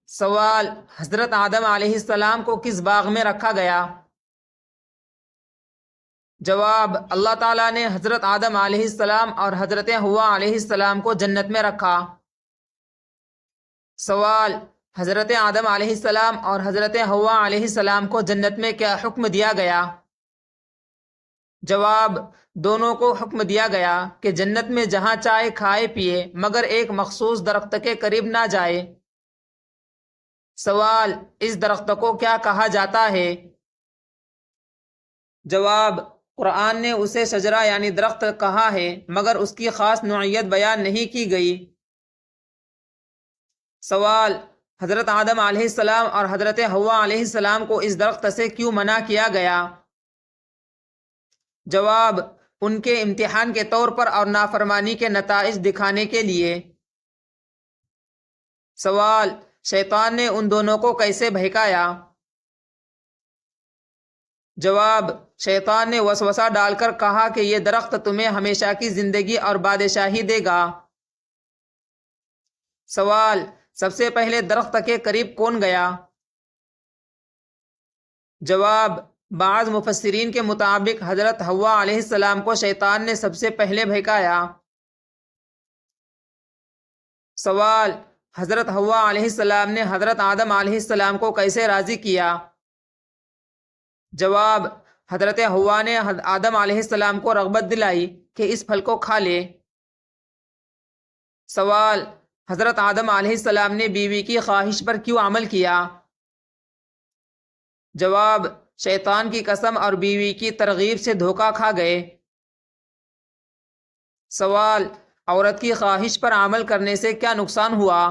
سوال: حضرت آدم علیہ السلام کو کس باغ میں رکھا گیا؟ جواب: اللہ تعالیٰ نے حضرت آدم علیہ السلام اور حضرت حوا علیہ السلام کو جنت میں رکھا۔ سوال: حضرت آدم علیہ السلام اور حضرت حوا علیہ السلام کو جنت میں کیا حکم دیا گیا؟ جواب: دونوں کو حکم دیا گیا کہ جنت میں جہاں چاہے کھائے پیے مگر ایک مخصوص درخت کے قریب نہ جائے۔ سوال: اس درخت کو کیا کہا جاتا ہے؟ جواب: قرآن نے اسے شجرہ یعنی درخت کہا ہے مگر اس کی خاص نوعیت بیان نہیں کی گئی۔ سوال: حضرت آدم علیہ السلام اور حضرت حوا علیہ السلام کو اس درخت سے کیوں منع کیا گیا؟ جواب: ان کے امتحان کے طور پر اور نافرمانی کے نتائج دکھانے کے لیے۔ سوال: شیطان نے ان دونوں کو کیسے بہکایا؟ جواب: شیطان نے وسوسہ ڈال کر کہا کہ یہ درخت تمہیں ہمیشہ کی زندگی اور بادشاہی دے گا۔ سوال: سب سے پہلے درخت کے قریب کون گیا؟ جواب: بعض مفسرین کے مطابق حضرت حوا علیہ السلام کو شیطان نے سب سے پہلے بہکایا۔ سوال: حضرت حوا علیہ السلام نے حضرت آدم علیہ السلام کو کیسے راضی کیا؟ جواب: حضرت حوا نے آدم علیہ السلام کو رغبت دلائی کہ اس پھل کو کھا لے۔ سوال: حضرت آدم علیہ السلام نے بیوی کی خواہش پر کیوں عمل کیا؟ جواب: شیطان کی قسم اور بیوی کی ترغیب سے دھوکہ کھا گئے۔ سوال: عورت کی خواہش پر عمل کرنے سے کیا نقصان ہوا؟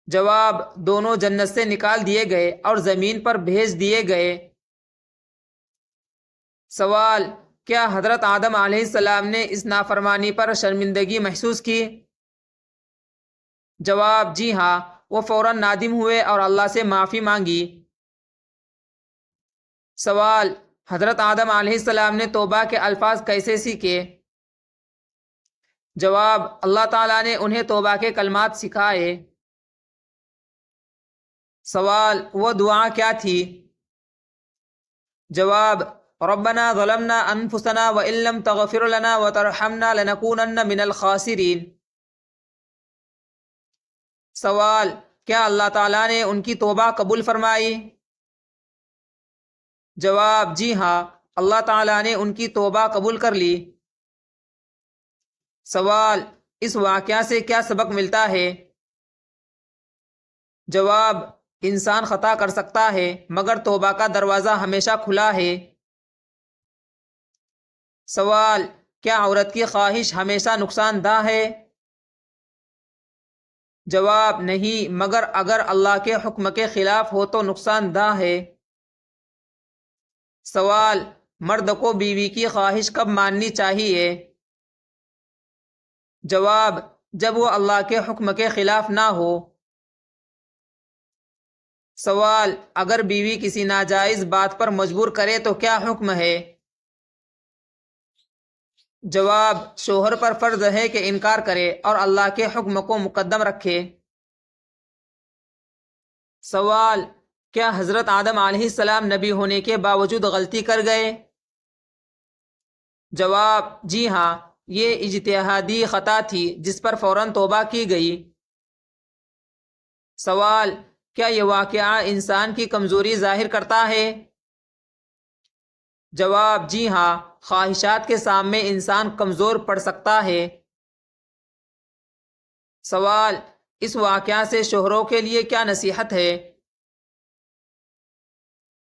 جواب: دونوں جنت سے نکال دیے گئے اور زمین پر بھیج دیے گئے۔ سوال: کیا حضرت آدم علیہ السلام نے اس نافرمانی پر شرمندگی محسوس کی؟ جواب: جی ہاں، وہ فوراً نادم ہوئے اور اللہ سے معافی مانگی۔ سوال: حضرت آدم علیہ السلام نے توبہ کے الفاظ کیسے سیکھے؟ جواب: اللہ تعالیٰ نے انہیں توبہ کے کلمات سکھائے۔ سوال: وہ دعا کیا تھی؟ جواب: ربنا ظلمنا انفسنا وان لم تغفر لنا وترحمنا لنکونن من الخاسرین۔ سوال: کیا اللہ تعالیٰ نے ان کی توبہ قبول فرمائی؟ جواب: جی ہاں، اللہ تعالیٰ نے ان کی توبہ قبول کر لی۔ سوال: اس واقعہ سے کیا سبق ملتا ہے؟ جواب: انسان خطا کر سکتا ہے مگر توبہ کا دروازہ ہمیشہ کھلا ہے۔ سوال: کیا عورت کی خواہش ہمیشہ نقصان دہ ہے؟ جواب: نہیں، مگر اگر اللہ کے حکم کے خلاف ہو تو نقصان دہ ہے۔ سوال: مرد کو بیوی کی خواہش کب ماننی چاہیے؟ جواب: جب وہ اللہ کے حکم کے خلاف نہ ہو۔ سوال: اگر بیوی کسی ناجائز بات پر مجبور کرے تو کیا حکم ہے؟ جواب: شوہر پر فرض ہے کہ انکار کرے اور اللہ کے حکم کو مقدم رکھے۔ سوال: کیا حضرت آدم علیہ السلام نبی ہونے کے باوجود غلطی کر گئے؟ جواب: جی ہاں، یہ اجتہادی خطا تھی جس پر فوراً توبہ کی گئی۔ سوال: کیا یہ واقعہ انسان کی کمزوری ظاہر کرتا ہے؟ جواب: جی ہاں، خواہشات کے سامنے انسان کمزور پڑ سکتا ہے۔ سوال: اس واقعہ سے شوہروں کے لیے کیا نصیحت ہے؟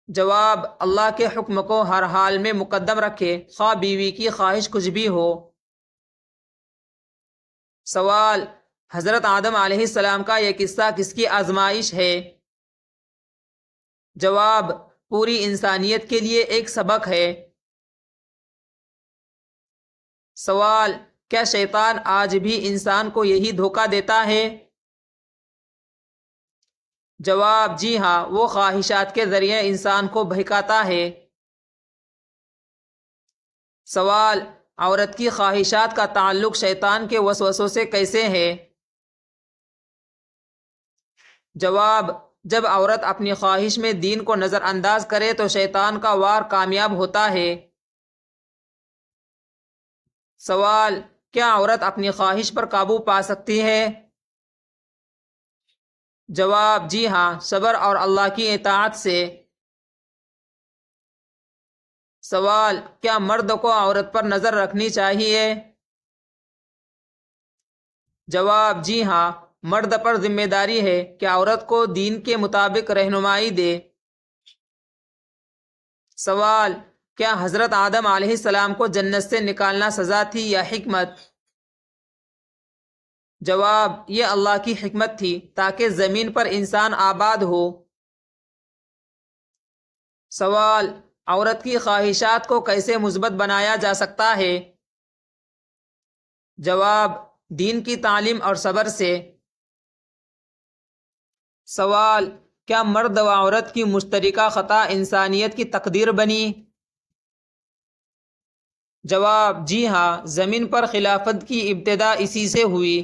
جواب: اللہ کے حکم کو ہر حال میں مقدم رکھے، خواہ بیوی کی خواہش کچھ بھی ہو۔ سوال: حضرت آدم علیہ السلام کا یہ قصہ کس کی آزمائش ہے؟ جواب: پوری انسانیت کے لیے ایک سبق ہے۔ سوال: کیا شیطان آج بھی انسان کو یہی دھوکہ دیتا ہے؟ جواب: جی ہاں، وہ خواہشات کے ذریعے انسان کو بہکاتا ہے۔ سوال: عورت کی خواہشات کا تعلق شیطان کے وسوسوں سے کیسے ہے؟ جواب: جب عورت اپنی خواہش میں دین کو نظر انداز کرے تو شیطان کا وار کامیاب ہوتا ہے۔ سوال: کیا عورت اپنی خواہش پر قابو پا سکتی ہے؟ جواب: جی ہاں، صبر اور اللہ کی اطاعت سے۔ سوال: کیا مرد کو عورت پر نظر رکھنی چاہیے؟ جواب: جی ہاں، مرد پر ذمہ داری ہے کہ عورت کو دین کے مطابق رہنمائی دے۔ سوال: کیا حضرت آدم علیہ السلام کو جنت سے نکالنا سزا تھی یا حکمت؟ جواب: یہ اللہ کی حکمت تھی تاکہ زمین پر انسان آباد ہو۔ سوال: عورت کی خواہشات کو کیسے مثبت بنایا جا سکتا ہے؟ جواب: دین کی تعلیم اور صبر سے۔ سوال: کیا مرد و عورت کی مشترکہ خطا انسانیت کی تقدیر بنی؟ جواب: جی ہاں، زمین پر خلافت کی ابتدا اسی سے ہوئی۔